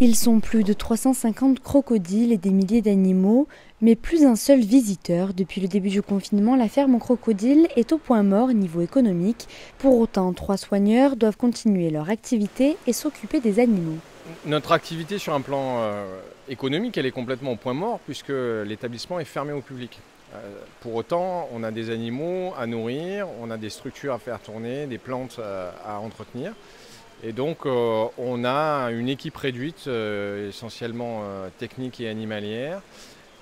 Ils sont plus de 350 crocodiles et des milliers d'animaux, mais plus un seul visiteur. Depuis le début du confinement, la ferme aux crocodiles est au point mort niveau économique. Pour autant, 3 soigneurs doivent continuer leur activité et s'occuper des animaux. Notre activité sur un plan économique, elle est complètement au point mort puisque l'établissement est fermé au public. Pour autant, on a des animaux à nourrir, on a des structures à faire tourner, des plantes à entretenir. Et donc on a une équipe réduite, essentiellement technique et animalière,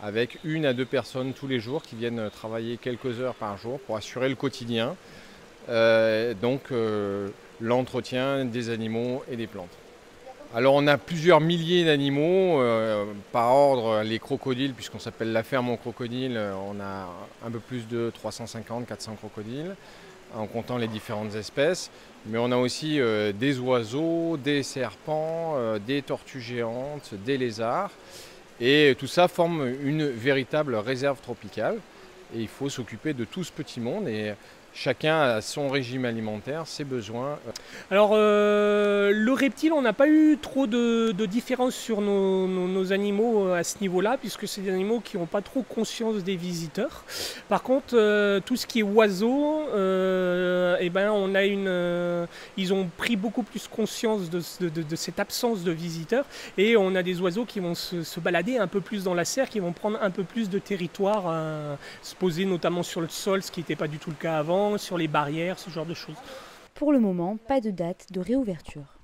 avec 1 à 2 personnes tous les jours qui viennent travailler quelques heures par jour pour assurer le quotidien, l'entretien des animaux et des plantes. Alors on a plusieurs milliers d'animaux, par ordre les crocodiles, puisqu'on s'appelle la ferme aux crocodiles, on a un peu plus de 350-400 crocodiles, en comptant les différentes espèces. Mais on a aussi des oiseaux, des serpents, des tortues géantes, des lézards. Et tout ça forme une véritable réserve tropicale. Et il faut s'occuper de tout ce petit monde. Et chacun a son régime alimentaire, ses besoins. Alors le reptile, on n'a pas eu trop de différence sur nos animaux à ce niveau-là, puisque c'est des animaux qui n'ont pas trop conscience des visiteurs. Par contre, tout ce qui est oiseaux, ils ont pris beaucoup plus conscience de cette absence de visiteurs, et on a des oiseaux qui vont se balader un peu plus dans la serre, qui vont prendre un peu plus de territoire, se poser notamment sur le sol, ce qui n'était pas du tout le cas avant, sur les barrières, ce genre de choses. Pour le moment, pas de date de réouverture.